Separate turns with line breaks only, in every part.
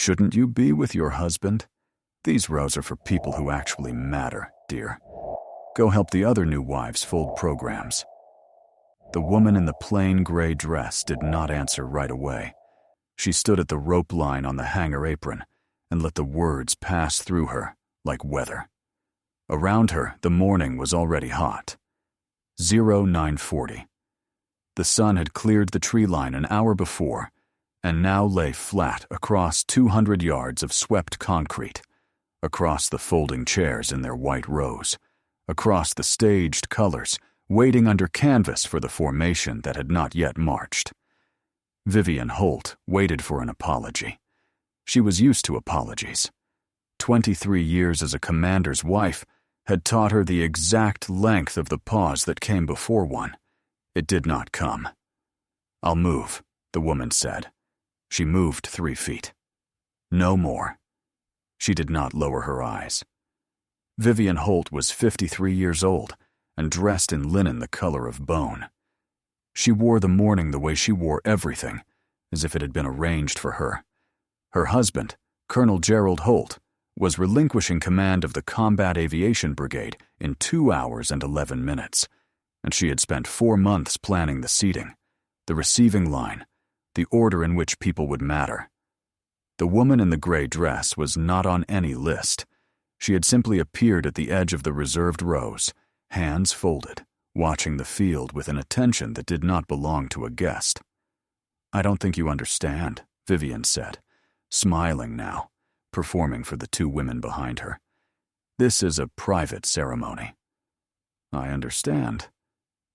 Shouldn't you be with your husband? These rows are for people who actually matter, dear. Go help the other new wives fold programs." The woman in the plain gray dress did not answer right away. She stood at the rope line on the hangar apron and let the words pass through her like weather. Around her, the morning was already hot. 0940. The sun had cleared the tree line an hour before and now lay flat across 200 yards of swept concrete, across the folding chairs in their white rows, across the staged colors waiting under canvas for the formation that had not yet marched. Vivian Holt waited for an apology. She was used to apologies. 23 years as a commander's wife had taught her the exact length of the pause that came before one. It did not come. "I'll move," the woman said. She moved 3 feet. No more. She did not lower her eyes. Vivian Holt was 53 years old and dressed in linen the color of bone. She wore the mourning the way she wore everything, as if it had been arranged for her. Her husband, Colonel Gerald Holt, was relinquishing command of the Combat Aviation Brigade in 2 hours and 11 minutes, and she had spent 4 months planning the seating, the receiving line, the order in which people would matter. The woman in the gray dress was not on any list. She had simply appeared at the edge of the reserved rows, hands folded, watching the field with an attention that did not belong to a guest. "I don't think you understand," Vivian said, smiling now, performing for the 2 women behind her. "This is a private ceremony." "I understand."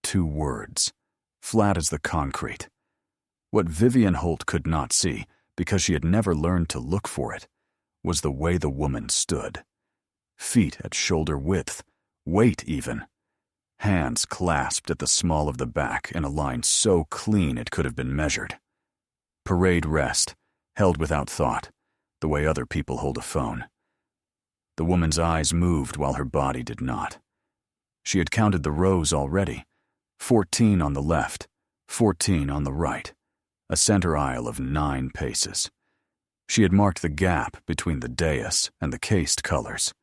2 words, flat as the concrete. What Vivian Holt could not see, because she had never learned to look for it, was the way the woman stood. Feet at shoulder width, weight even. Hands clasped at the small of the back in a line so clean it could have been measured. Parade rest, held without thought, the way other people hold a phone. The woman's eyes moved while her body did not. She had counted the rows already, 14 on the left, 14 on the right, a center aisle of 9 paces. She had marked the gap between the dais and the cased colors.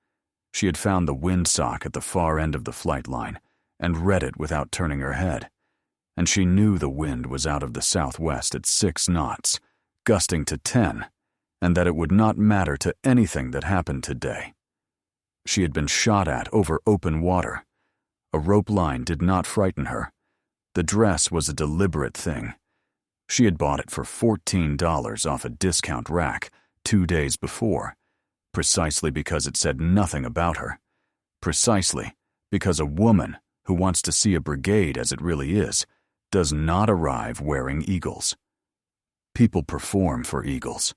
She had found the windsock at the far end of the flight line and read it without turning her head, and she knew the wind was out of the southwest at 6 knots, gusting to 10, and that it would not matter to anything that happened today. She had been shot at over open water. A rope line did not frighten her. The dress was a deliberate thing. She had bought it for $14 off a discount rack 2 days before, precisely because it said nothing about her, precisely because a woman who wants to see a brigade as it really is does not arrive wearing eagles. People perform for eagles.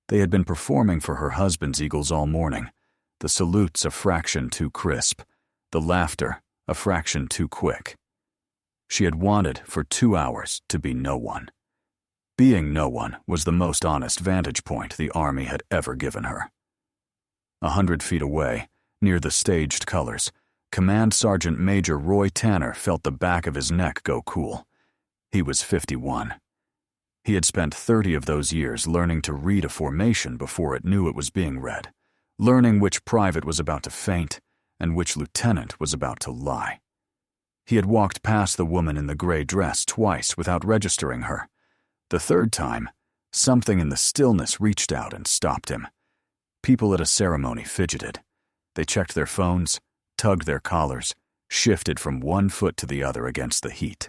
They had been performing for her husband's eagles all morning, the salutes a fraction too crisp, the laughter a fraction too quick. She had wanted for 2 hours to be no one. Being no one was the most honest vantage point the Army had ever given her. 100 feet away, near the staged colors, Command Sergeant Major Roy Tanner felt the back of his neck go cool. He was 51. He had spent 30 of those years learning to read a formation before it knew it was being read, learning which private was about to faint and which lieutenant was about to lie. He had walked past the woman in the gray dress twice without registering her. The third time, something in the stillness reached out and stopped him. People at a ceremony fidgeted. They checked their phones, tugged their collars, shifted from one foot to the other against the heat.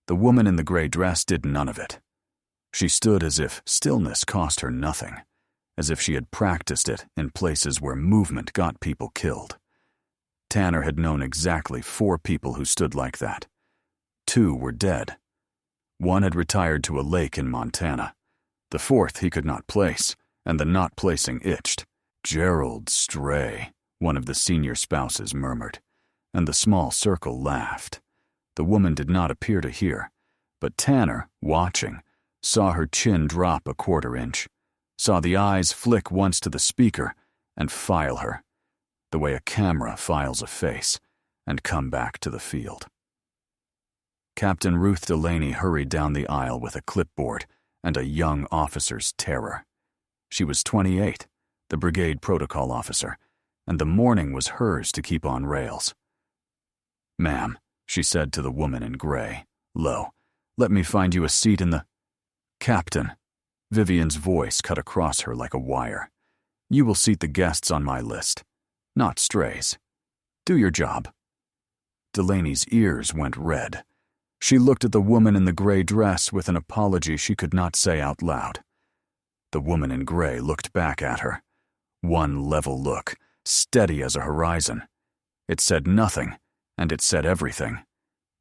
The woman in the gray dress did none of it. She stood as if stillness cost her nothing, as if she had practiced it in places where movement got people killed. Tanner had known exactly 4 people who stood like that. 2 were dead. 1 had retired to a lake in Montana. The 4th he could not place, and the not placing itched. "Gerald Stray," one of the senior spouses murmured, and the small circle laughed. The woman did not appear to hear, but Tanner, watching, saw her chin drop a 1/4 inch, saw the eyes flick once to the speaker and file her, the way a camera files a face, and come back to the field. Captain Ruth Delaney hurried down the aisle with a clipboard and a young officer's terror. She was 28, the brigade protocol officer, and the morning was hers to keep on rails. "Ma'am," she said to the woman in gray, low, "let me find you a seat in the—" "Captain," Vivian's voice cut across her like a wire. "You will seat the guests on my list, not strays. Do your job." Delaney's ears went red. She looked at the woman in the gray dress with an apology she could not say out loud. The woman in gray looked back at her. One level look, steady as a horizon. It said nothing, and it said everything.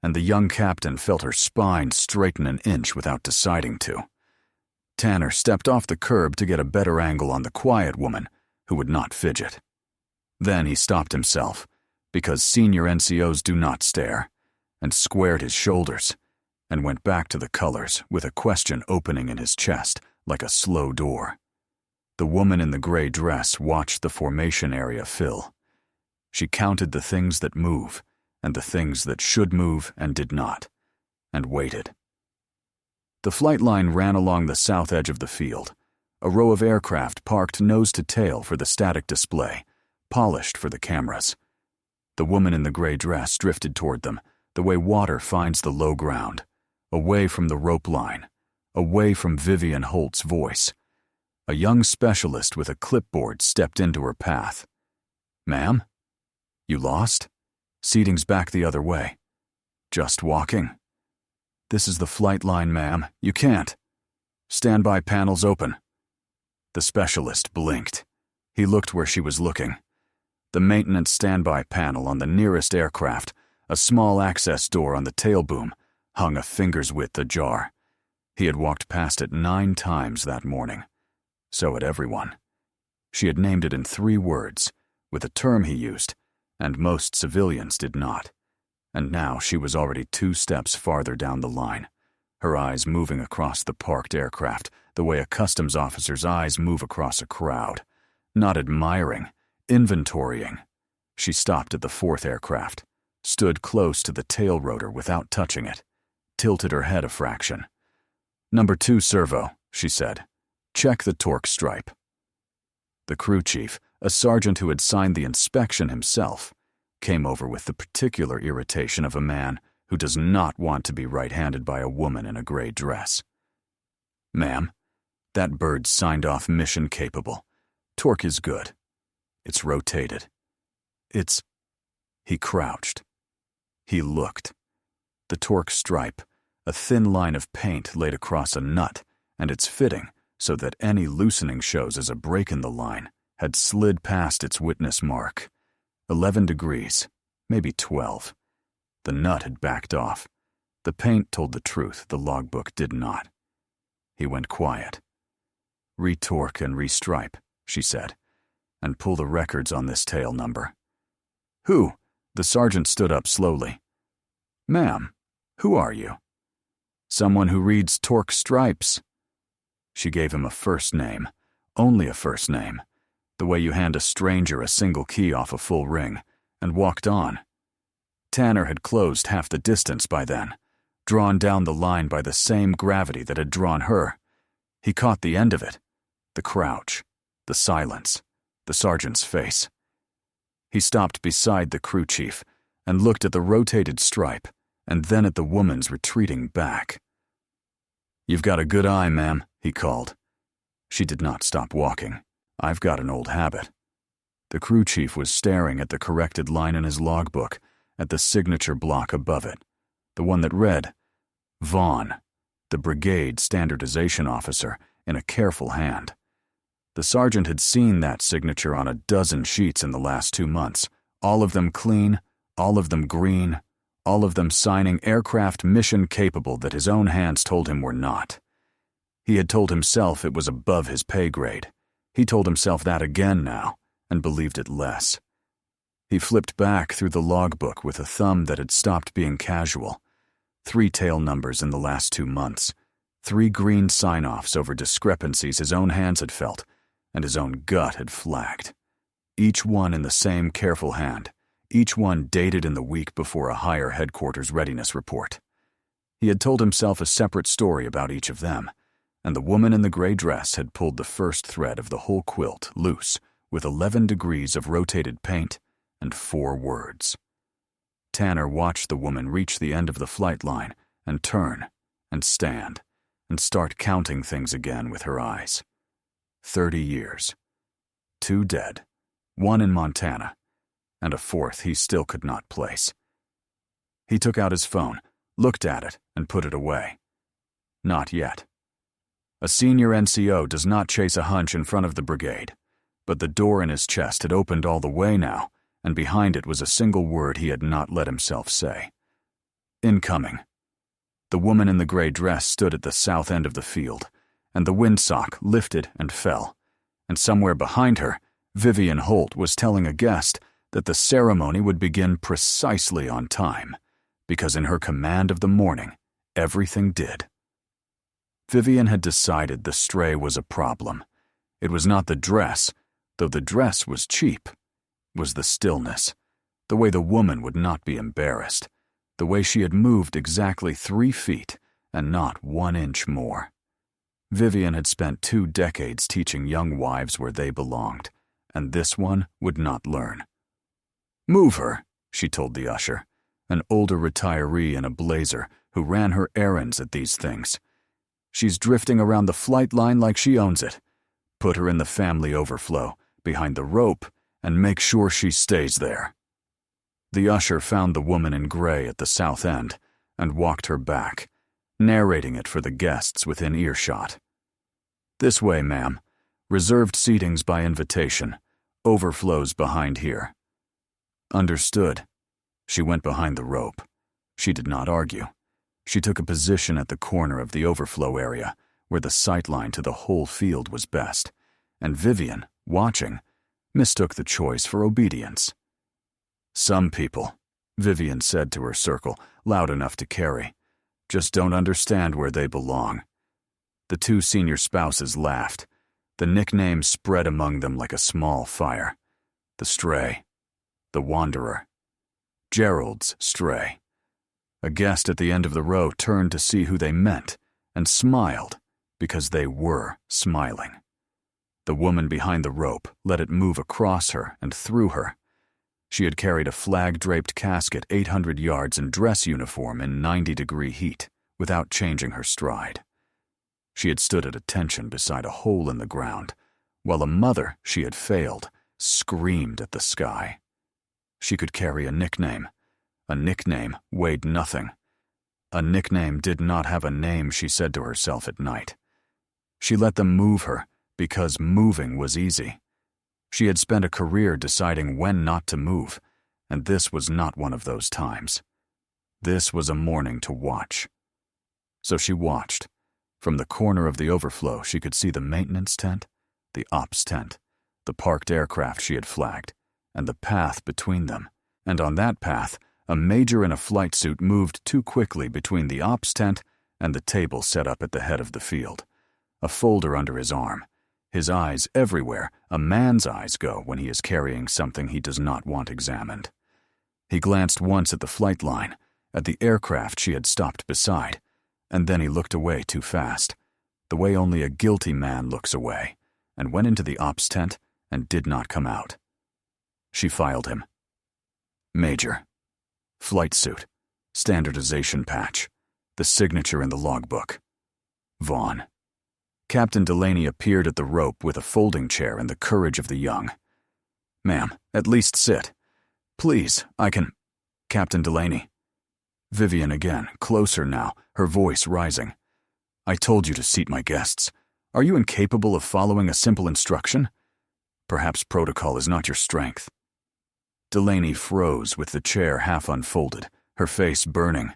And the young captain felt her spine straighten an inch without deciding to. Tanner stepped off the curb to get a better angle on the quiet woman, who would not fidget. Then he stopped himself, because senior NCOs do not stare, and squared his shoulders, and went back to the colors with a question opening in his chest like a slow door. The woman in the gray dress watched the formation area fill. She counted the things that move, and the things that should move and did not, and waited. The flight line ran along the south edge of the field, a row of aircraft parked nose to tail for the static display, polished for the cameras. The woman in the gray dress drifted toward them, the way water finds the low ground, away from the rope line, away from Vivian Holt's voice. A young specialist with a clipboard stepped into her path. "Ma'am? You lost? Seating's back the other way. Just walking. This is the flight line, ma'am. You can't. Standby panels open." The specialist blinked. He looked where she was looking. The maintenance standby panel on the nearest aircraft, a small access door on the tail boom, hung a finger's width ajar. He had walked past it 9 times that morning. So had everyone. She had named it in 3 words, with a term he used, and most civilians did not. And now she was already 2 steps farther down the line, her eyes moving across the parked aircraft the way a customs officer's eyes move across a crowd, not admiring, inventorying. She stopped at the 4th aircraft, stood close to the tail rotor without touching it, tilted her head a fraction. "Number 2 servo," she said. "Check the torque stripe." The crew chief, a sergeant who had signed the inspection himself, came over with the particular irritation of a man who does not want to be right-handed by a woman in a gray dress. "Ma'am, that bird's signed off mission capable. Torque is good. It's rotated. It's—" He crouched. He looked. The torque stripe, a thin line of paint laid across a nut, and its fitting, so that any loosening shows as a break in the line, had slid past its witness mark. 11 degrees, maybe 12. The nut had backed off. The paint told the truth, the logbook did not. He went quiet. "Retorque and restripe," she said, "and pull the records on this tail number." "Who?" The sergeant stood up slowly. "Ma'am, who are you?" "Someone who reads torque stripes." She gave him a first name, only a first name, the way you hand a stranger a single key off a full ring, and walked on. Tanner had closed half the distance by then, drawn down the line by the same gravity that had drawn her. He caught the end of it, the crouch, the silence, the sergeant's face. He stopped beside the crew chief and looked at the rotated stripe and then at the woman's retreating back. "You've got a good eye, ma'am," he called. She did not stop walking. "I've got an old habit." The crew chief was staring at the corrected line in his logbook, at the signature block above it, the one that read, "Vaughn, the brigade standardization officer," in a careful hand. The sergeant had seen that signature on a dozen sheets in the last 2 months, all of them clean, all of them green, all of them signing aircraft mission capable that his own hands told him were not. He had told himself it was above his pay grade. He told himself that again now, and believed it less. He flipped back through the logbook with a thumb that had stopped being casual. 3 tail numbers in the last 2 months. 3 green sign-offs over discrepancies his own hands had felt, and his own gut had flagged. Each one in the same careful hand, each one dated in the week before a higher headquarters readiness report. He had told himself a separate story about each of them, and the woman in the gray dress had pulled the first thread of the whole quilt loose with 11 degrees of rotated paint and 4 words. Tanner watched the woman reach the end of the flight line and turn and stand and start counting things again with her eyes. 30 years. 2 dead, 1 in Montana, and a 4th he still could not place. He took out his phone, looked at it, and put it away. Not yet. A senior NCO does not chase a hunch in front of the brigade, but the door in his chest had opened all the way now, and behind it was a single word he had not let himself say. Incoming. The woman in the gray dress stood at the south end of the field, and the windsock lifted and fell, and somewhere behind her, Vivian Holt was telling a guest that the ceremony would begin precisely on time, because in her command of the morning, everything did. Vivian had decided the stray was a problem. It was not the dress, though the dress was cheap. It was the stillness, the way the woman would not be embarrassed, the way she had moved exactly 3 feet and not 1 inch more. Vivian had spent 2 decades teaching young wives where they belonged, and this one would not learn. Move her, she told the usher, an older retiree in a blazer who ran her errands at these things. She's drifting around the flight line like she owns it. Put her in the family overflow, behind the rope, and make sure she stays there. The usher found the woman in gray at the south end and walked her back, narrating it for the guests within earshot. This way, ma'am. Reserved seatings by invitation. Overflows behind here. Understood. She went behind the rope. She did not argue. She took a position at the corner of the overflow area, where the sightline to the whole field was best, and Vivian, watching, mistook the choice for obedience. Some people, Vivian said to her circle, loud enough to carry, just don't understand where they belong. The 2 senior spouses laughed. The nickname spread among them like a small fire. The stray. The wanderer. Gerald's stray. A guest at the end of the row turned to see who they meant and smiled because they were smiling. The woman behind the rope let it move across her and through her. She had carried a flag-draped casket 800 yards in dress uniform in 90-degree heat without changing her stride. She had stood at attention beside a hole in the ground, while a mother she had failed screamed at the sky. She could carry a nickname. A nickname weighed nothing. A nickname did not have a name, she said to herself at night. She let them move her because moving was easy. She had spent a career deciding when not to move, and this was not one of those times. This was a morning to watch. So she watched. From the corner of the overflow, she could see the maintenance tent, the ops tent, the parked aircraft she had flagged, and the path between them. And on that path, a major in a flight suit moved too quickly between the ops tent and the table set up at the head of the field, a folder under his arm. His eyes everywhere a man's eyes go when he is carrying something he does not want examined. He glanced once at the flight line, at the aircraft she had stopped beside, and then he looked away too fast, the way only a guilty man looks away, and went into the ops tent and did not come out. She filed him. Major. Flight suit. Standardization patch. The signature in the logbook. Vaughn. Captain Delaney appeared at the rope with a folding chair and the courage of the young. Ma'am, at least sit. Please, I can... Captain Delaney. Vivian again, closer now, her voice rising. I told you to seat my guests. Are you incapable of following a simple instruction? Perhaps protocol is not your strength. Delaney froze with the chair half unfolded, her face burning,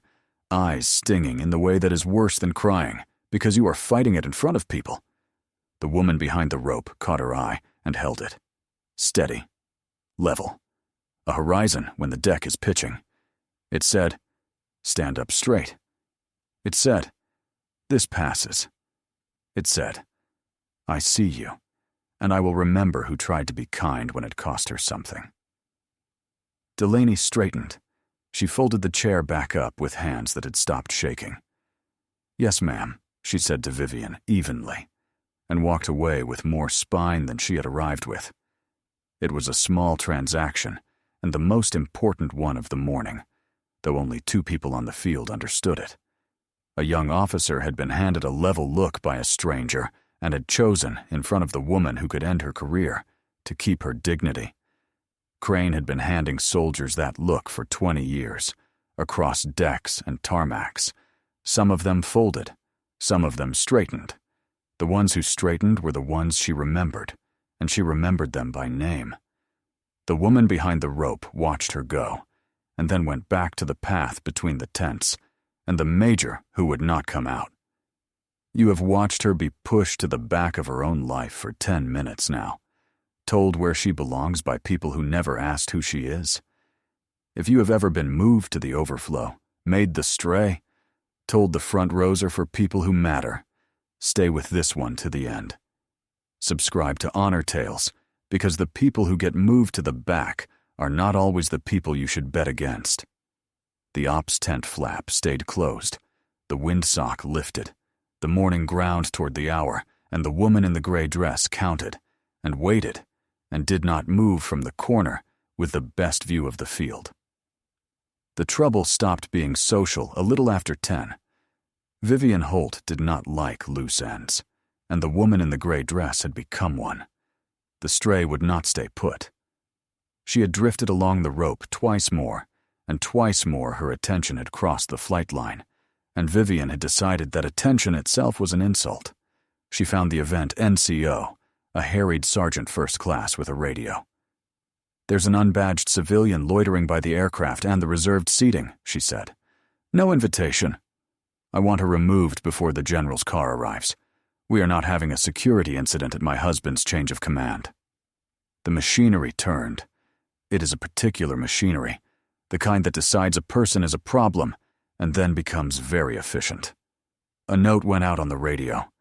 eyes stinging in the way that is worse than crying, because you are fighting it in front of people. The woman behind the rope caught her eye and held it. Steady. Level. A horizon when the deck is pitching. It said, stand up straight. It said, this passes. It said, I see you, and I will remember who tried to be kind when it cost her something. Delaney straightened. She folded the chair back up with hands that had stopped shaking. Yes, ma'am, she said to Vivian evenly, and walked away with more spine than she had arrived with. It was a small transaction, and the most important one of the morning, though only 2 people on the field understood it. A young officer had been handed a level look by a stranger and had chosen, in front of the woman who could end her career, to keep her dignity. Crane had been handing soldiers that look for 20 years, across decks and tarmacs. Some of them folded, some of them straightened. The ones who straightened were the ones she remembered, and she remembered them by name. The woman behind the rope watched her go, and then went back to the path between the tents, and the major who would not come out. You have watched her be pushed to the back of her own life for 10 minutes now, told where she belongs by people who never asked who she is. If you have ever been moved to the overflow, made the stray, told the front rows are for people who matter, stay with this one to the end. Subscribe to Honor Tales, because the people who get moved to the back are not always the people you should bet against. The ops tent flap stayed closed. The windsock lifted. The morning ground toward the hour, and the woman in the gray dress counted, and waited, and did not move from the corner with the best view of the field. The trouble stopped being social a little after 10. Vivian Holt did not like loose ends, and the woman in the gray dress had become one. The stray would not stay put. She had drifted along the rope twice more, and twice more her attention had crossed the flight line, and Vivian had decided that attention itself was an insult. She found the event NCO, a harried sergeant first class with a radio. "There's an unbadged civilian loitering by the aircraft and the reserved seating," she said. "No invitation. I want her removed before the general's car arrives. We are not having a security incident at my husband's change of command." The machinery turned. It is a particular machinery, the kind that decides a person is a problem and then becomes very efficient. A note went out on the radio.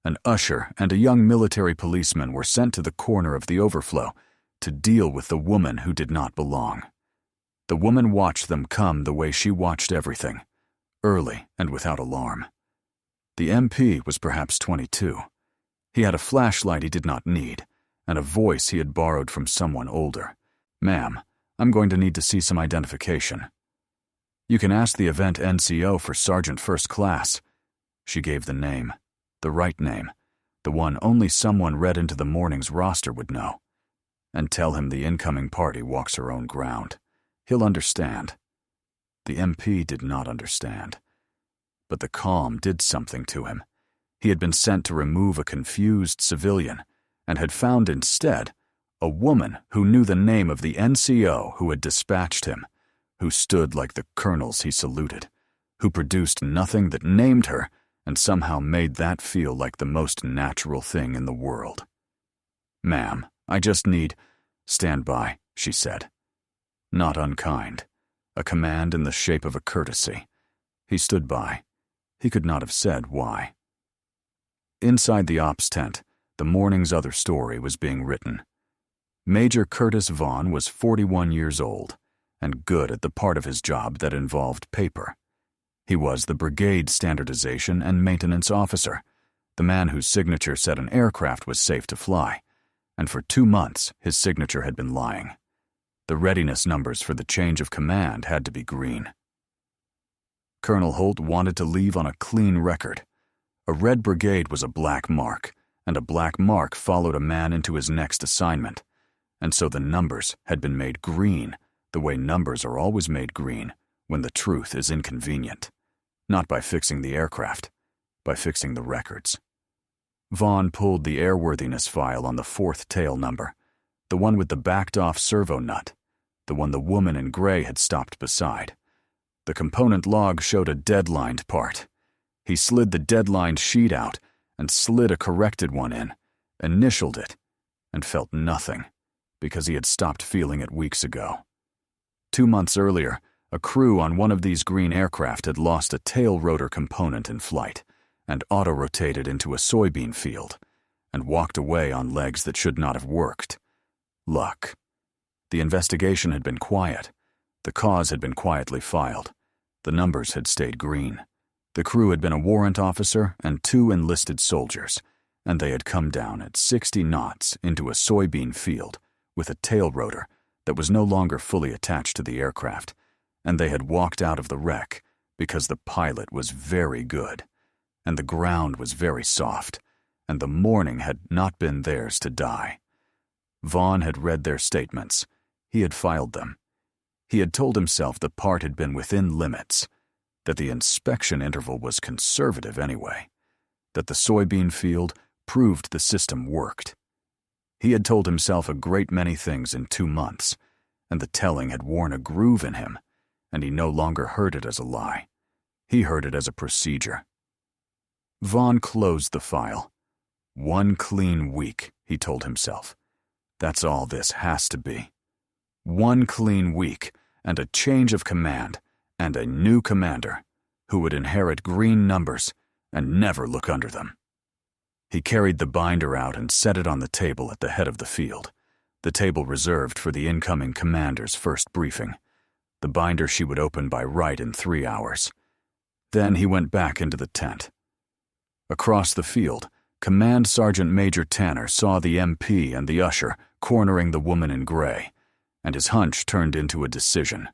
An usher and a young military policeman were sent to the corner of the overflow to deal with the woman who did not belong. The woman watched them come the way she watched everything, early and without alarm. The MP was perhaps 22. He had a flashlight he did not need, and a voice he had borrowed from someone older. "Ma'am, I'm going to need to see some identification." "You can ask the event NCO for Sergeant First Class." She gave the name, the right name, the one only someone read into the morning's roster would know. "And tell him the incoming party walks her own ground. He'll understand." The MP did not understand. But the calm did something to him. He had been sent to remove a confused civilian, and had found instead a woman who knew the name of the NCO who had dispatched him, who stood like the colonels he saluted, who produced nothing that named her and somehow made that feel like the most natural thing in the world. "Ma'am, I just need—" "Stand by," she said. Not unkind. A command in the shape of a courtesy. He stood by. He could not have said why. Inside the ops tent, the morning's other story was being written. Major Curtis Vaughn was 41 years old, and good at the part of his job that involved paper. He was the brigade standardization and maintenance officer, the man whose signature said an aircraft was safe to fly, and for 2 months his signature had been lying. The readiness numbers for the change of command had to be green. Colonel Holt wanted to leave on a clean record. A red brigade was a black mark, and a black mark followed a man into his next assignment, and so the numbers had been made green the way numbers are always made green when the truth is inconvenient, not by fixing the aircraft, by fixing the records. Vaughn pulled the airworthiness file on the 4th tail number, the one with the backed-off servo nut, the one the woman in gray had stopped beside. The component log showed a deadlined part. He slid the deadlined sheet out and slid a corrected one in, initialed it, and felt nothing, because he had stopped feeling it weeks ago. 2 months earlier, a crew on one of these green aircraft had lost a tail rotor component in flight and auto-rotated into a soybean field and walked away on legs that should not have worked. Luck. The investigation had been quiet. The cause had been quietly filed. The numbers had stayed green. The crew had been a warrant officer and 2 enlisted soldiers, and they had come down at 60 knots into a soybean field with a tail rotor that was no longer fully attached to the aircraft, and they had walked out of the wreck because the pilot was very good, and the ground was very soft, and the morning had not been theirs to die. Vaughn had read their statements. He had filed them. He had told himself the part had been within limits, that the inspection interval was conservative anyway, that the soybean field proved the system worked. He had told himself a great many things in 2 months, and the telling had worn a groove in him, and he no longer heard it as a lie. He heard it as a procedure. Vaughn closed the file. 1 clean week, he told himself. That's all this has to be. 1 clean week, and a change of command, and a new commander, who would inherit green numbers and never look under them. He carried the binder out and set it on the table at the head of the field, the table reserved for the incoming commander's first briefing, the binder she would open by right in 3 hours. Then he went back into the tent. Across the field, Command Sergeant Major Tanner saw the MP and the usher cornering the woman in gray, and his hunch turned into a decision.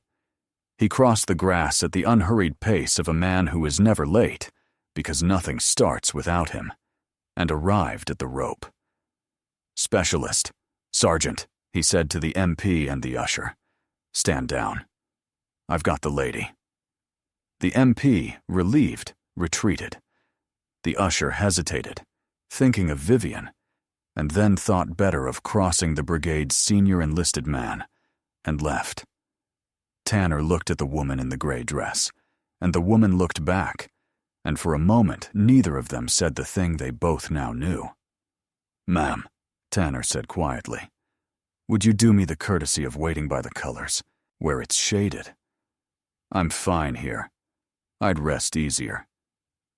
He crossed the grass at the unhurried pace of a man who is never late, because nothing starts without him, and arrived at the rope. "Specialist, Sergeant," he said to the MP and the usher. "Stand down. I've got the lady." The MP, relieved, retreated. The usher hesitated, thinking of Vivian, and then thought better of crossing the brigade's senior enlisted man, and left. Tanner looked at the woman in the gray dress, and the woman looked back, and for a moment neither of them said the thing they both now knew. "Ma'am," Tanner said quietly, "would you do me the courtesy of waiting by the colors, where it's shaded? I'm fine here. I'd rest easier."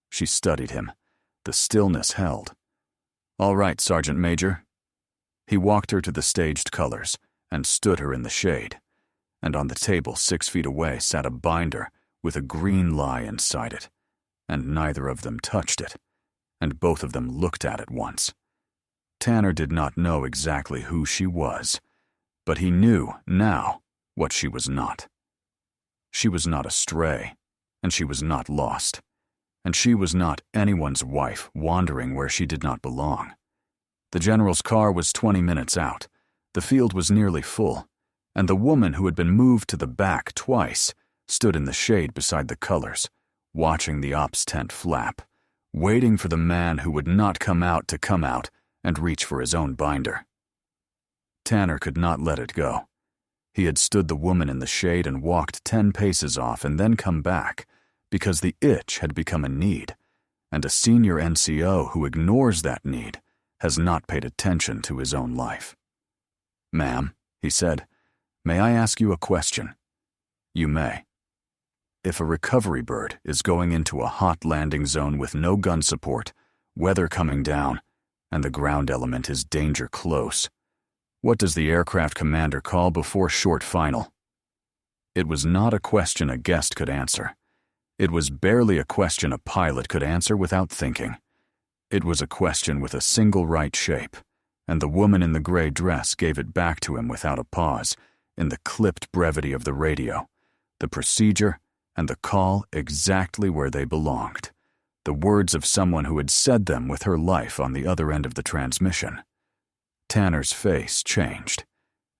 She studied him. The stillness held. "All right, Sergeant Major." He walked her to the staged colors and stood her in the shade, and on the table 6 feet away sat a binder with a green lie inside it, and neither of them touched it, and both of them looked at it once. Tanner did not know exactly who she was, but he knew now what she was not. She was not a stray, and she was not lost, and she was not anyone's wife wandering where she did not belong. The general's car was 20 minutes out, the field was nearly full, and the woman who had been moved to the back twice stood in the shade beside the colors, watching the ops tent flap, waiting for the man who would not come out to come out and reach for his own binder. Tanner could not let it go. He had stood the woman in the shade and walked 10 paces off and then come back, because the itch had become a need, and a senior NCO who ignores that need has not paid attention to his own life. "Ma'am," he said, "may I ask you a question?" "You may." If a recovery bird is going into a hot landing zone with no gun support, weather coming down, and the ground element is danger close, what does the aircraft commander call before short final? It was not a question a guest could answer. It was barely a question a pilot could answer without thinking. It was a question with a single right shape, and the woman in the gray dress gave it back to him without a pause, in the clipped brevity of the radio, the procedure and the call exactly where they belonged, the words of someone who had said them with her life on the other end of the transmission. Tanner's face changed.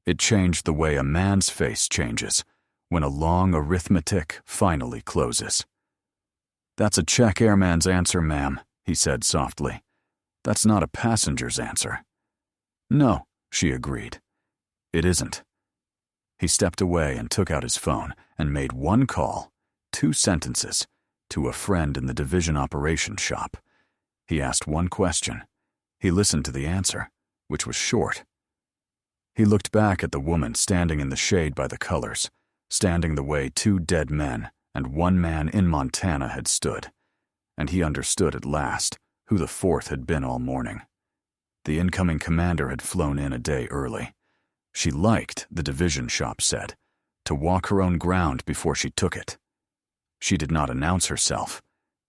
It changed the way a man's face changes when a long arithmetic finally closes. "That's a check airman's answer, ma'am," he said softly. "That's not a passenger's answer." "No," she agreed. "It isn't." He stepped away and took out his phone and made 1 call, 2 sentences, to a friend in the division operations shop. He asked 1 question. He listened to the answer, which was short. He looked back at the woman standing in the shade by the colors, standing the way 2 dead men and 1 man in Montana had stood, and he understood at last who the 4th had been all morning. The incoming commander had flown in a day early. She liked, the division shop said, to walk her own ground before she took it. She did not announce herself.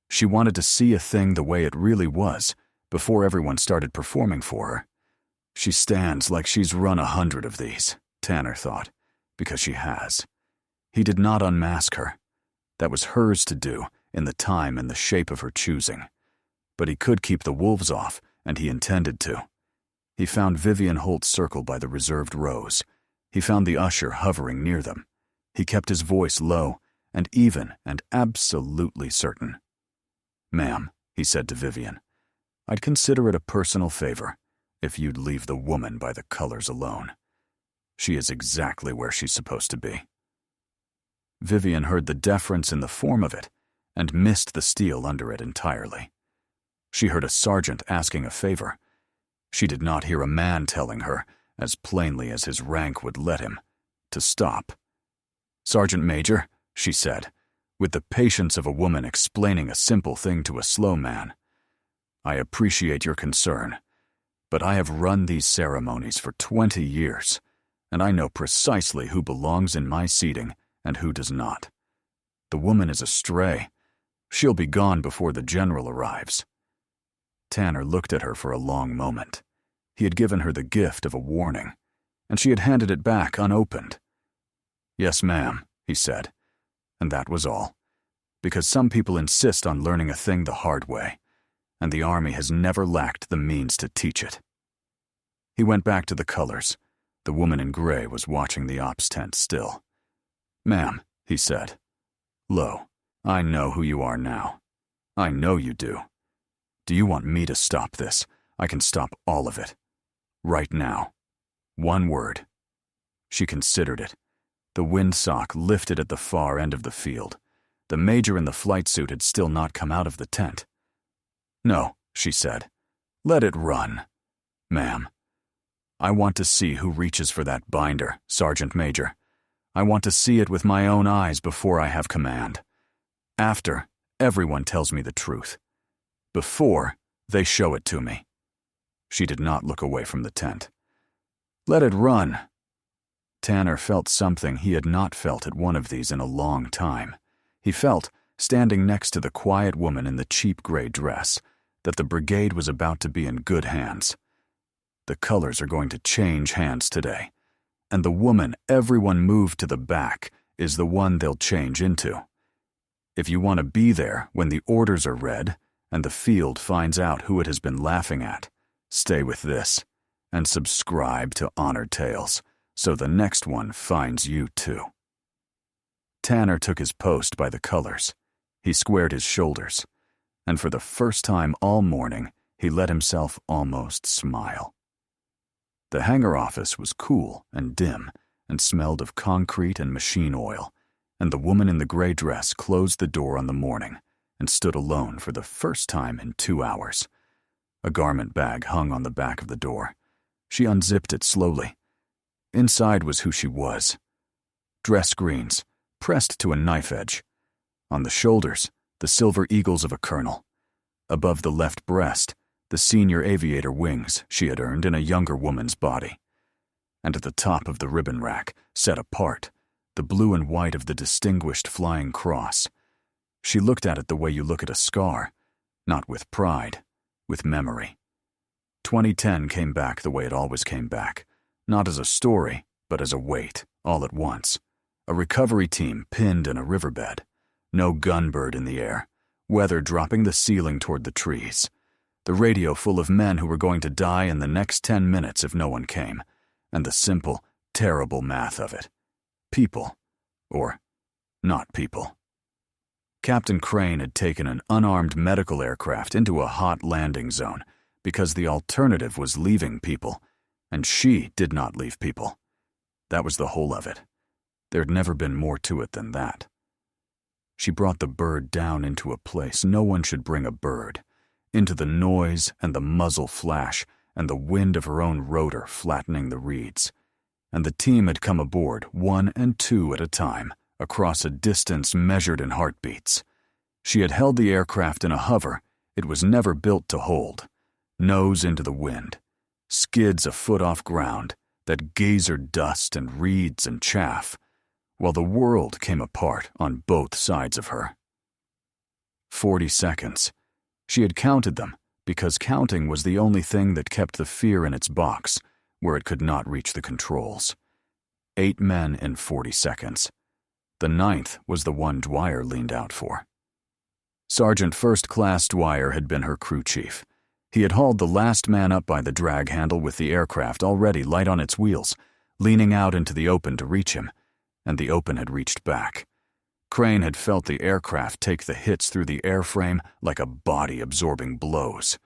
She wanted to see a thing the way it really was before everyone started performing for her. She stands like she's run 100 of these, Tanner thought, because she has. He did not unmask her. That was hers to do in the time and the shape of her choosing. But he could keep the wolves off, and he intended to. He found Vivian Holt's circle by the reserved rows. He found the usher hovering near them. He kept his voice low and even and absolutely certain. "Ma'am," he said to Vivian, "I'd consider it a personal favor if you'd leave the woman by the colors alone. She is exactly where she's supposed to be." Vivian heard the deference in the form of it and missed the steel under it entirely. She heard a sergeant asking a favor. She did not hear a man telling her, as plainly as his rank would let him, to stop. "Sergeant Major," she said, with the patience of a woman explaining a simple thing to a slow man, "I appreciate your concern, but I have run these ceremonies for 20 years, and I know precisely who belongs in my seating and who does not. The woman is a stray. She'll be gone before the general arrives." Tanner looked at her for a long moment. He had given her the gift of a warning, and she had handed it back unopened. "Yes, ma'am," he said, and that was all, because some people insist on learning a thing the hard way, and the Army has never lacked the means to teach it. He went back to the colors. The woman in gray was watching the ops tent still. "Ma'am," he said, low, "I know who you are now. I know you do. Do you want me to stop this? I can stop all of it. Right now. One word." She considered it. The windsock lifted at the far end of the field. The major in the flight suit had still not come out of the tent. "No," she said. "Let it run. Ma'am, I want to see who reaches for that binder, Sergeant Major. I want to see it with my own eyes before I have command. After, everyone tells me the truth. Before, they show it to me." She did not look away from the tent. "Let it run." Tanner felt something he had not felt at one of these in a long time. He felt, standing next to the quiet woman in the cheap gray dress, that the brigade was about to be in good hands. The colors are going to change hands today, and the woman everyone moved to the back is the one they'll change into. If you want to be there when the orders are read and the field finds out who it has been laughing at, stay with this and subscribe to Honor Tales so the next one finds you too. Tanner took his post by the colors. He squared his shoulders, and for the first time all morning, he let himself almost smile. The hangar office was cool and dim and smelled of concrete and machine oil, and the woman in the gray dress closed the door on the morning and stood alone for the first time in 2 hours. A garment bag hung on the back of the door. She unzipped it slowly. Inside was who she was. Dress greens, pressed to a knife edge. On the shoulders, the silver eagles of a colonel. Above the left breast, the senior aviator wings she had earned in a younger woman's body. And at the top of the ribbon rack, set apart, the blue and white of the Distinguished Flying Cross. She looked at it the way you look at a scar, not with pride, with memory. 2010 came back the way it always came back, not as a story, but as a weight, all at once. A recovery team pinned in a riverbed. No gunbird in the air. Weather dropping the ceiling toward the trees. The radio full of men who were going to die in the next 10 minutes if no one came. And the simple, terrible math of it. People. Or not people. Captain Crane had taken an unarmed medical aircraft into a hot landing zone because the alternative was leaving people, and she did not leave people. That was the whole of it. There'd never been more to it than that. She brought the bird down into a place no one should bring a bird, into the noise and the muzzle flash and the wind of her own rotor flattening the reeds. And the team had come aboard 1 and 2 at a time, across a distance measured in heartbeats. She had held the aircraft in a hover it was never built to hold, nose into the wind, skids a foot off ground that gazered dust and reeds and chaff, while the world came apart on both sides of her. 40 seconds. She had counted them, because counting was the only thing that kept the fear in its box, where it could not reach the controls. 8 men in 40 seconds. The 9th was the one Dwyer leaned out for. Sergeant First Class Dwyer had been her crew chief. He had hauled the last man up by the drag handle with the aircraft already light on its wheels, leaning out into the open to reach him, and the open had reached back. Crane had felt the aircraft take the hits through the airframe like a body absorbing blows.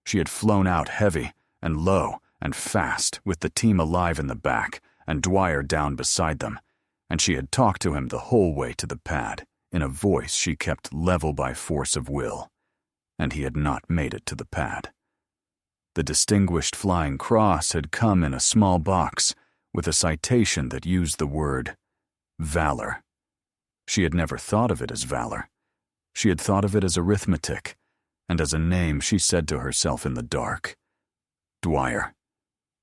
She had flown out heavy and low and fast with the team alive in the back and Dwyer down beside them, and she had talked to him the whole way to the pad in a voice she kept level by force of will, and he had not made it to the pad. The Distinguished Flying Cross had come in a small box with a citation that used the word valor. She had never thought of it as valor. She had thought of it as arithmetic, and as a name she said to herself in the dark. Dwyer.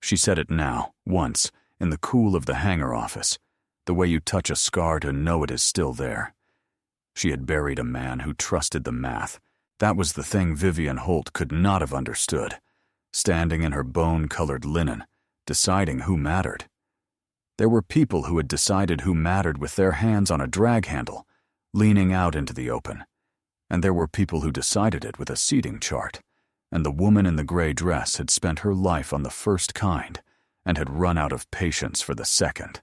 She said it now, once, in the cool of the hangar office, the way you touch a scar to know it is still there. She had buried a man who trusted the math. That was the thing Vivian Holt could not have understood, standing in her bone-colored linen, deciding who mattered. There were people who had decided who mattered with their hands on a drag handle, leaning out into the open, and there were people who decided it with a seating chart, and the woman in the gray dress had spent her life on the first kind and had run out of patience for the second.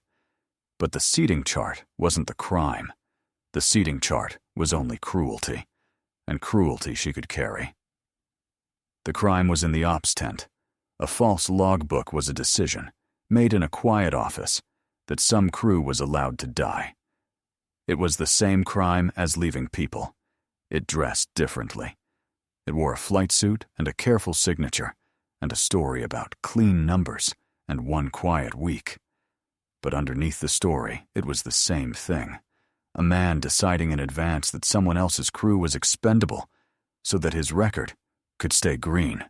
But the seating chart wasn't the crime. The seating chart was only cruelty, and cruelty she could carry. The crime was in the ops tent. A false logbook was a decision, made in a quiet office, that some crew was allowed to die. It was the same crime as leaving people. It dressed differently. It wore a flight suit and a careful signature, and a story about clean numbers and one quiet week. But underneath the story, it was the same thing. A man deciding in advance that someone else's crew was expendable, so that his record could stay green.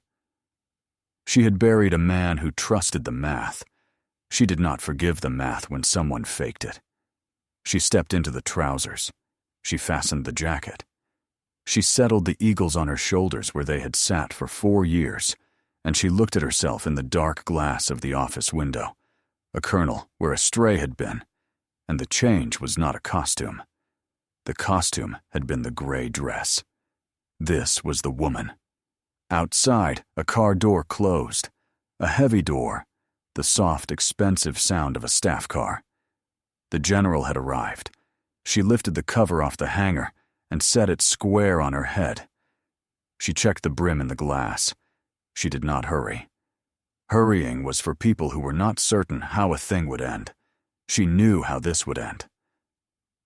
She had buried a man who trusted the math. She did not forgive the math when someone faked it. She stepped into the trousers. She fastened the jacket. She settled the eagles on her shoulders where they had sat for 4 years, and she looked at herself in the dark glass of the office window, a kernel where a stray had been, and the change was not a costume. The costume had been the gray dress. This was the woman. Outside, a car door closed, a heavy door, the soft, expensive sound of a staff car. The general had arrived. She lifted the cover off the hanger and set it square on her head. She checked the brim in the glass. She did not hurry. Hurrying was for people who were not certain how a thing would end. She knew how this would end.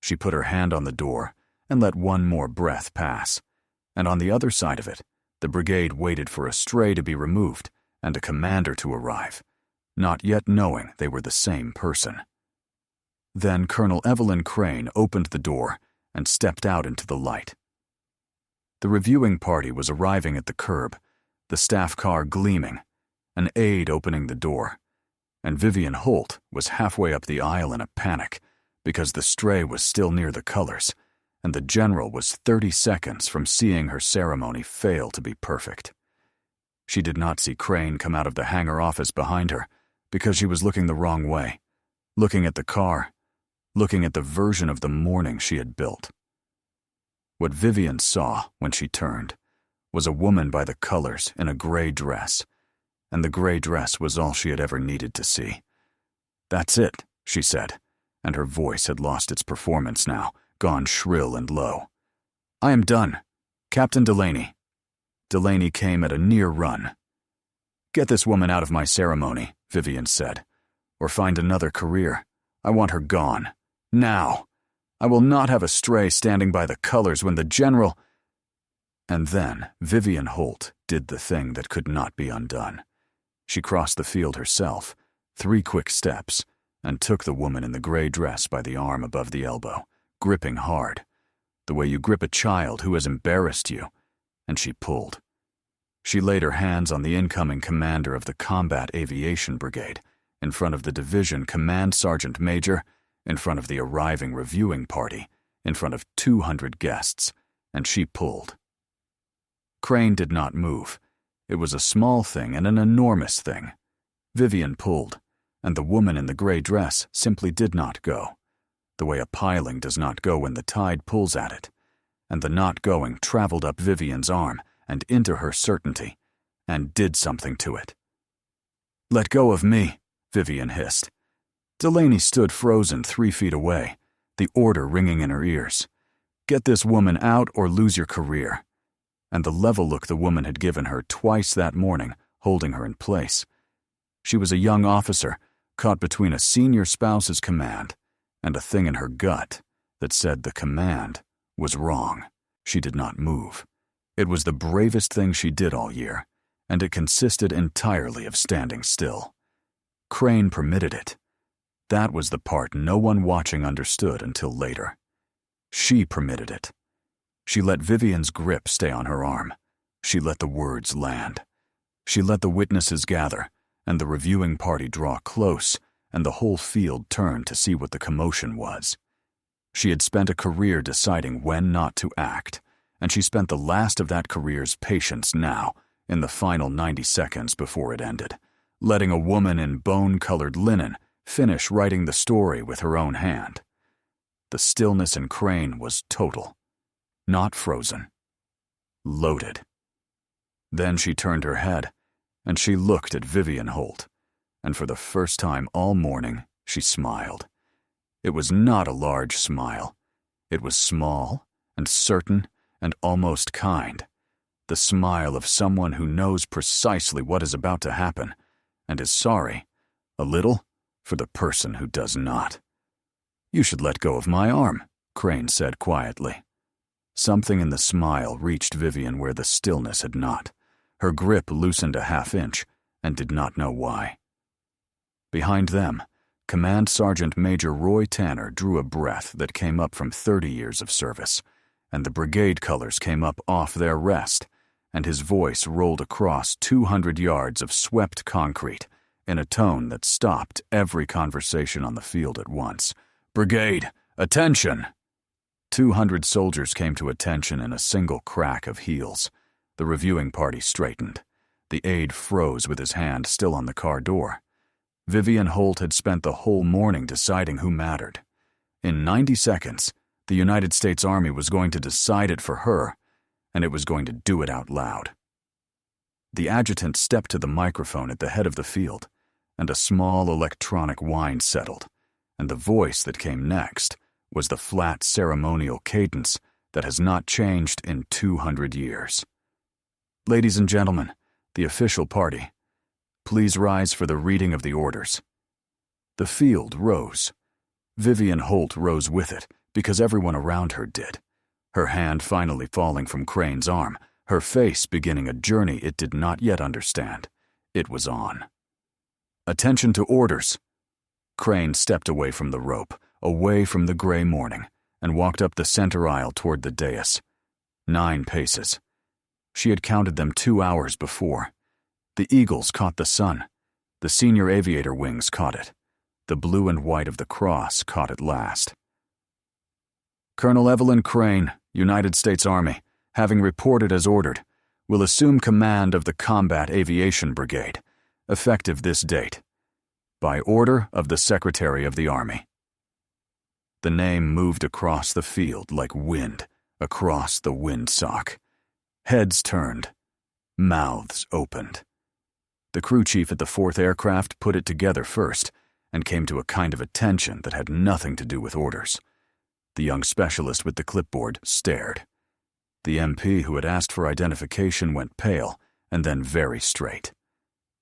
She put her hand on the door and let one more breath pass, and on the other side of it, the brigade waited for a stray to be removed and a commander to arrive, not yet knowing they were the same person. Then Colonel Evelyn Crane opened the door and stepped out into the light. The reviewing party was arriving at the curb, the staff car gleaming, an aide opening the door, and Vivian Holt was halfway up the aisle in a panic because the stray was still near the colors, and the general was 30 seconds from seeing her ceremony fail to be perfect. She did not see Crane come out of the hangar office behind her because she was looking the wrong way, looking at the car, looking at the version of the morning she had built. What Vivian saw when she turned was a woman by the colors in a gray dress, and the gray dress was all she had ever needed to see. "That's it," she said, and her voice had lost its performance now, gone shrill and low. "I am done. Captain Delaney." Delaney came at a near run. "Get this woman out of my ceremony," Vivian said, "or find another career. I want her gone. Now. I will not have a stray standing by the colors when the general—" And then Vivian Holt did the thing that could not be undone. She crossed the field herself, 3 quick steps, and took the woman in the gray dress by the arm above the elbow, gripping hard, the way you grip a child who has embarrassed you, and she pulled. She laid her hands on the incoming commander of the Combat Aviation Brigade, in front of the division command sergeant major, in front of the arriving reviewing party, in front of 200 guests, and she pulled. Crane did not move. It was a small thing and an enormous thing. Vivian pulled, and the woman in the gray dress simply did not go, the way a piling does not go when the tide pulls at it, and the not going traveled up Vivian's arm and into her certainty, and did something to it. "Let go of me," Vivian hissed. Delaney stood frozen 3 feet away, the order ringing in her ears. "Get this woman out or lose your career." And the level look the woman had given her twice that morning, holding her in place. She was a young officer, caught between a senior spouse's command and a thing in her gut that said the command was wrong. She did not move. It was the bravest thing she did all year, and it consisted entirely of standing still. Crane permitted it. That was the part no one watching understood until later. She permitted it. She let Vivian's grip stay on her arm. She let the words land. She let the witnesses gather, and the reviewing party draw close, and the whole field turn to see what the commotion was. She had spent a career deciding when not to act, and she spent the last of that career's patience now, in the final 90 seconds before it ended, letting a woman in bone-colored linen finish writing the story with her own hand. The stillness in Crane was total. Not frozen. Loaded. Then she turned her head, and she looked at Vivian Holt, and for the first time all morning, she smiled. It was not a large smile. It was small and certain and almost kind. The smile of someone who knows precisely what is about to happen and is sorry, a little, for the person who does not. "You should let go of my arm," Crane said quietly. Something in the smile reached Vivian where the stillness had not. Her grip loosened a half-inch, and did not know why. Behind them, Command Sergeant Major Roy Tanner drew a breath that came up from 30 years of service, and the brigade colors came up off their rest, and his voice rolled across 200 yards of swept concrete in a tone that stopped every conversation on the field at once. "Brigade, attention!" 200 soldiers came to attention in a single crack of heels. The reviewing party straightened. The aide froze with his hand still on the car door. Vivian Holt had spent the whole morning deciding who mattered. In 90 seconds, the United States Army was going to decide it for her, and it was going to do it out loud. The adjutant stepped to the microphone at the head of the field, and a small electronic whine settled, and the voice that came next was the flat ceremonial cadence that has not changed in 200 years. "Ladies and gentlemen, the official party, please rise for the reading of the orders." The field rose. Vivian Holt rose with it because everyone around her did, her hand finally falling from Crane's arm, her face beginning a journey it did not yet understand. It was on. "Attention to orders." Crane stepped away from the rope, away from the gray morning, and walked up the center aisle toward the dais. 9 paces. She had counted them 2 hours before. The eagles caught the sun. The senior aviator wings caught it. The blue and white of the cross caught it last. "Colonel Evelyn Crane, United States Army, having reported as ordered, will assume command of the Combat Aviation Brigade, effective this date. By order of the Secretary of the Army." The name moved across the field like wind across the windsock. Heads turned. Mouths opened. The crew chief at the 4th Aircraft put it together first and came to a kind of attention that had nothing to do with orders. The young specialist with the clipboard stared. The MP who had asked for identification went pale and then very straight.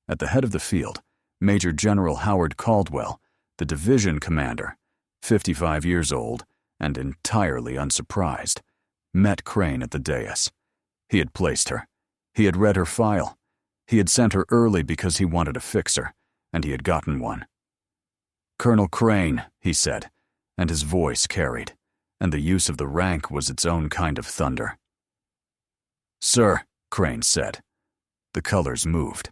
At the head of the field, Major General Howard Caldwell, the division commander, 55 years old and entirely unsurprised, met Crane at the dais. He had placed her. He had read her file. He had sent her early because he wanted a fixer, and he had gotten one. "Colonel Crane," he said, and his voice carried, and the use of the rank was its own kind of thunder. "Sir," Crane said. The colors moved.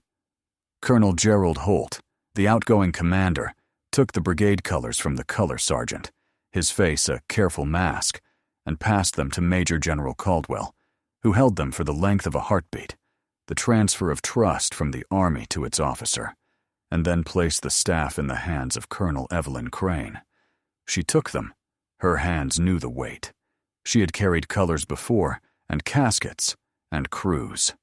Colonel Gerald Holt, the outgoing commander, took the brigade colors from the color sergeant, his face a careful mask, and passed them to Major General Caldwell, who held them for the length of a heartbeat, the transfer of trust from the Army to its officer, and then placed the staff in the hands of Colonel Evelyn Crane. She took them. Her hands knew the weight. She had carried colors before, and caskets, and crews.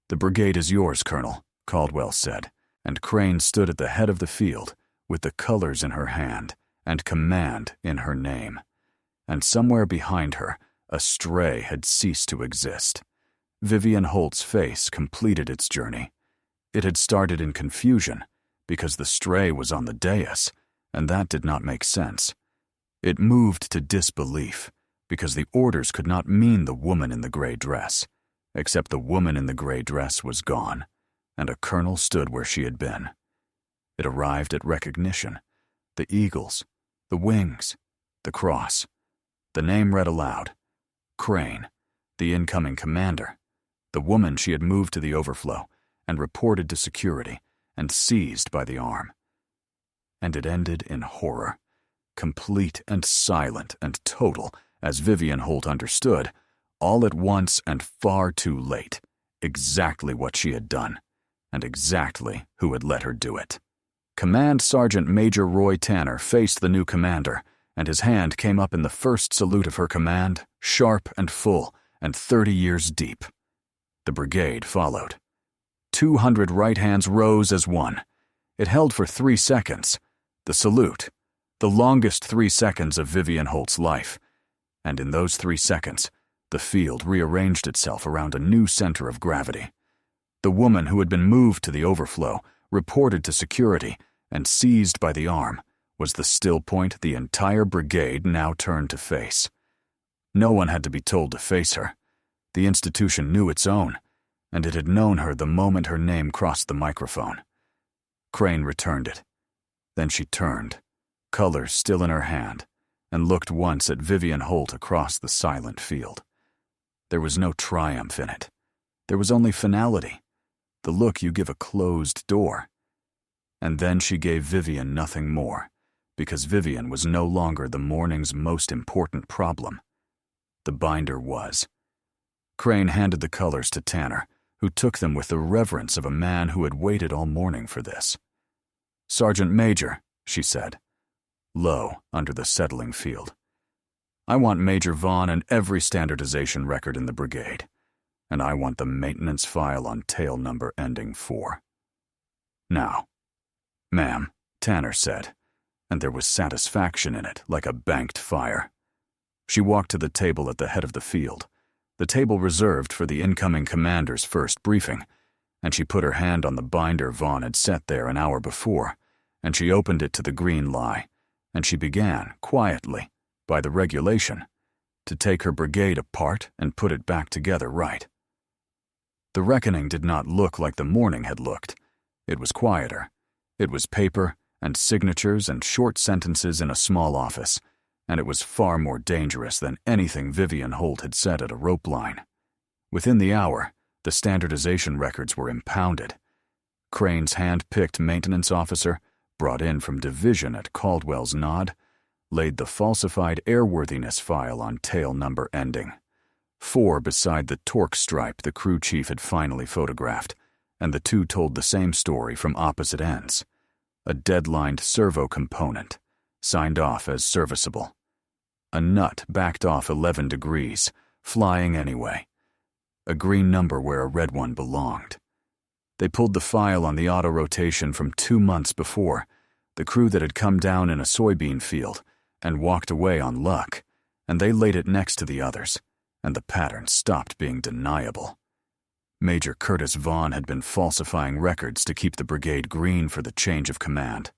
"The brigade is yours, Colonel," Caldwell said, and Crane stood at the head of the field with the colors in her hand and command in her name. And somewhere behind her, a stray had ceased to exist. Vivian Holt's face completed its journey. It had started in confusion, because the stray was on the dais, and that did not make sense. It moved to disbelief, because the orders could not mean the woman in the gray dress, except the woman in the gray dress was gone, and a colonel stood where she had been. It arrived at recognition. The eagles, the wings, the cross. The name read aloud. Crane, the incoming commander, the woman she had moved to the overflow and reported to security and seized by the arm. And it ended in horror, complete and silent and total, as Vivian Holt understood, all at once and far too late, exactly what she had done, and exactly who had let her do it. Command Sergeant Major Roy Tanner faced the new commander, and his hand came up in the first salute of her command, sharp and full, and 30 years deep. The brigade followed. 200 right hands rose as one. It held for 3 seconds. The salute, the longest 3 seconds of Vivian Holt's life. And in those 3 seconds, the field rearranged itself around a new center of gravity. The woman who had been moved to the overflow, reported to security, and seized by the arm, was the still point the entire brigade now turned to face. No one had to be told to face her. The institution knew its own, and it had known her the moment her name crossed the microphone. Crane returned it. Then she turned, colors still in her hand, and looked once at Vivian Holt across the silent field. There was no triumph in it. There was only finality, the look you give a closed door. And then she gave Vivian nothing more, because Vivian was no longer the morning's most important problem. The binder was. Crane handed the colors to Tanner, who took them with the reverence of a man who had waited all morning for this. "Sergeant Major," she said, low under the settling field, "I want Major Vaughn and every standardization record in the brigade, and I want the maintenance file on tail number ending 4. Now." "Ma'am," Tanner said, and there was satisfaction in it like a banked fire. She walked to the table at the head of the field, the table reserved for the incoming commander's first briefing, and she put her hand on the binder Vaughn had set there an hour before, and she opened it to the green lie, and she began, quietly, by the regulation, to take her brigade apart and put it back together right. The reckoning did not look like the morning had looked. It was quieter. It was paper and signatures and short sentences in a small office, and it was far more dangerous than anything Vivian Holt had said at a rope line. Within the hour, the standardization records were impounded. Crane's hand-picked maintenance officer, brought in from division at Caldwell's nod, laid the falsified airworthiness file on tail number ending 4 beside the torque stripe the crew chief had finally photographed, and the two told the same story from opposite ends. A deadlined servo component, signed off as serviceable. A nut backed off 11 degrees, flying anyway. A green number where a red one belonged. They pulled the file on the auto rotation from 2 months before, the crew that had come down in a soybean field and walked away on luck, and they laid it next to the others, and the pattern stopped being deniable. Major Curtis Vaughn had been falsifying records to keep the brigade green for the change of command.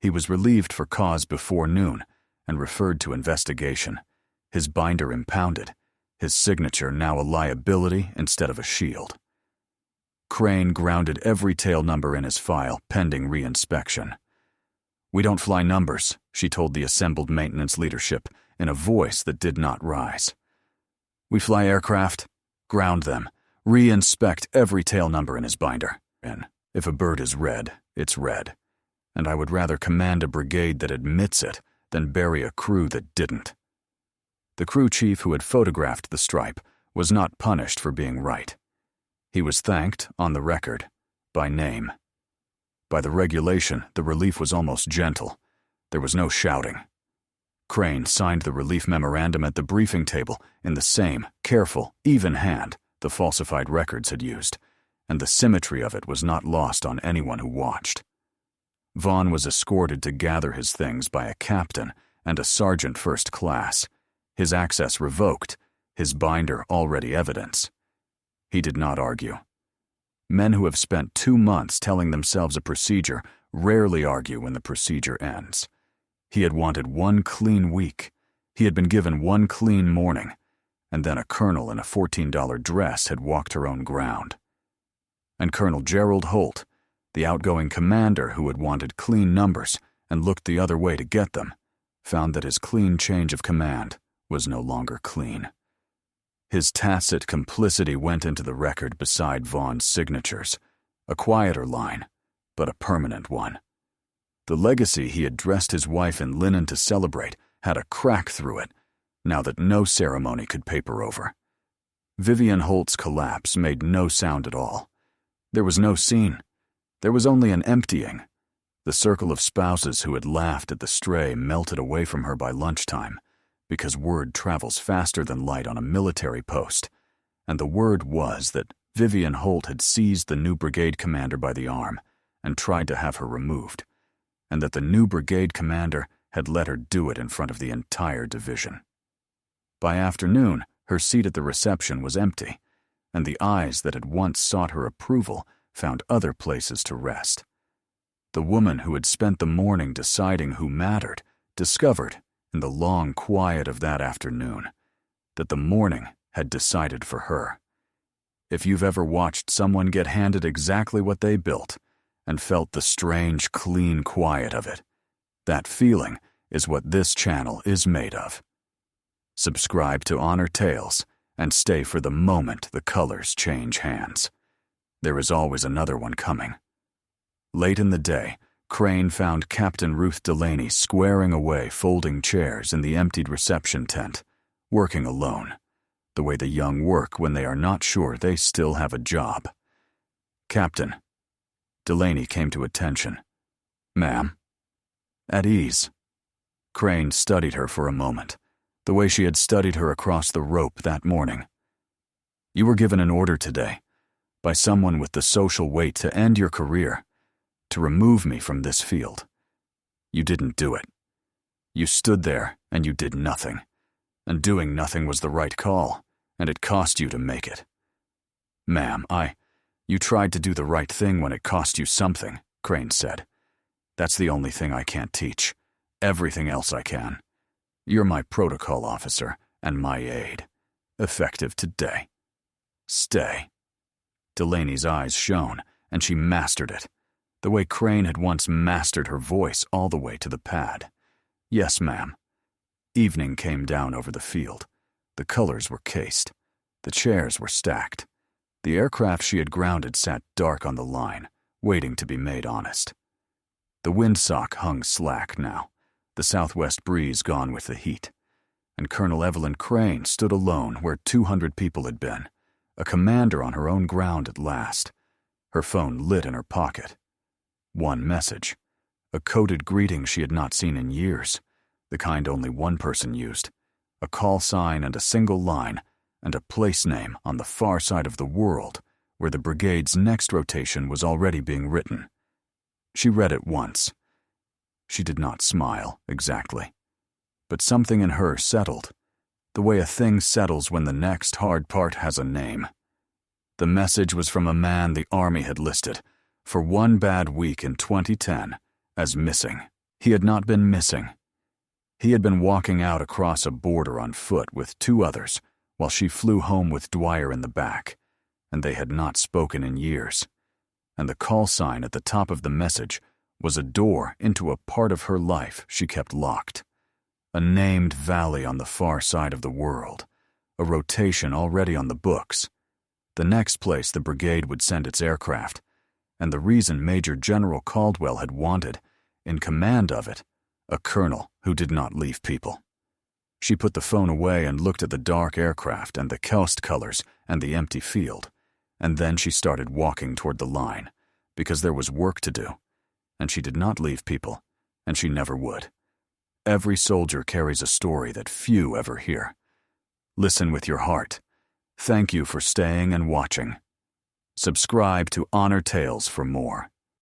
He was relieved for cause before noon and referred to investigation, his binder impounded, his signature now a liability instead of a shield. Crane grounded every tail number in his file pending reinspection. "We don't fly numbers," she told the assembled maintenance leadership in a voice that did not rise. "We fly aircraft, ground them, re-inspect every tail number in his binder. And if a bird is red, it's red. And I would rather command a brigade that admits it than bury a crew that didn't." The crew chief who had photographed the stripe was not punished for being right. He was thanked, on the record, by name. By the regulation, the relief was almost gentle. There was no shouting. Crane signed the relief memorandum at the briefing table in the same careful, even hand the falsified records had used, and the symmetry of it was not lost on anyone who watched. Vaughn was escorted to gather his things by a captain and a sergeant first class, his access revoked, his binder already evidence. He did not argue. Men who have spent 2 months telling themselves a procedure rarely argue when the procedure ends. He had wanted 1 clean week. He had been given 1 clean morning, and then a colonel in a $14 dress had walked her own ground. And Colonel Gerald Holt, the outgoing commander who had wanted clean numbers and looked the other way to get them, found that his clean change of command was no longer clean. His tacit complicity went into the record beside Vaughn's signatures, a quieter line, but a permanent one. The legacy he had dressed his wife in linen to celebrate had a crack through it, now that no ceremony could paper over. Vivian Holt's collapse made no sound at all. There was no scene. There was only an emptying. The circle of spouses who had laughed at the stray melted away from her by lunchtime, because word travels faster than light on a military post, and the word was that Vivian Holt had seized the new brigade commander by the arm and tried to have her removed, and that the new brigade commander had let her do it in front of the entire division. By afternoon, her seat at the reception was empty, and the eyes that had once sought her approval found other places to rest. The woman who had spent the morning deciding who mattered discovered, in the long quiet of that afternoon, that the morning had decided for her. If you've ever watched someone get handed exactly what they built and felt the strange, clean quiet of it, that feeling is what this channel is made of. Subscribe to Honor Tales and stay for the moment the colors change hands. There is always another one coming. Late in the day, Crane found Captain Ruth Delaney squaring away folding chairs in the emptied reception tent, working alone, the way the young work when they are not sure they still have a job. "Captain." Delaney came to attention. "Ma'am." "At ease." Crane studied her for a moment, the way she had studied her across the rope that morning. "You were given an order today, by someone with the social weight to end your career, to remove me from this field. You didn't do it. You stood there and you did nothing. And doing nothing was the right call, and it cost you to make it. Ma'am, you tried to do the right thing when it cost you something," Crane said. "That's the only thing I can't teach. Everything else I can. You're my protocol officer and my aide. Effective today. Stay." Delaney's eyes shone, and she mastered it, the way Crane had once mastered her voice all the way to the pad. "Yes, ma'am." Evening came down over the field. The colors were cased. The chairs were stacked. The aircraft she had grounded sat dark on the line, waiting to be made honest. The windsock hung slack now, the southwest breeze gone with the heat, and Colonel Evelyn Crane stood alone where 200 people had been, a commander on her own ground at last, her phone lit in her pocket. One message, a coded greeting she had not seen in years, the kind only one person used, a call sign and a single line, and a place name on the far side of the world where the brigade's next rotation was already being written. She read it once. She did not smile, exactly. But something in her settled, the way a thing settles when the next hard part has a name. The message was from a man the Army had listed, for 1 bad week in 2010, as missing. He had not been missing. He had been walking out across a border on foot with 2 others, while she flew home with Dwyer in the back, and they had not spoken in years. And the call sign at the top of the message was a door into a part of her life she kept locked. A named valley on the far side of the world, a rotation already on the books, the next place the brigade would send its aircraft, and the reason Major General Caldwell had wanted, in command of it, a colonel who did not leave people. She put the phone away and looked at the dark aircraft and the Kelst colors and the empty field, and then she started walking toward the line, because there was work to do, and she did not leave people, and she never would. Every soldier carries a story that few ever hear. Listen with your heart. Thank you for staying and watching. Subscribe to Honor Tales for more.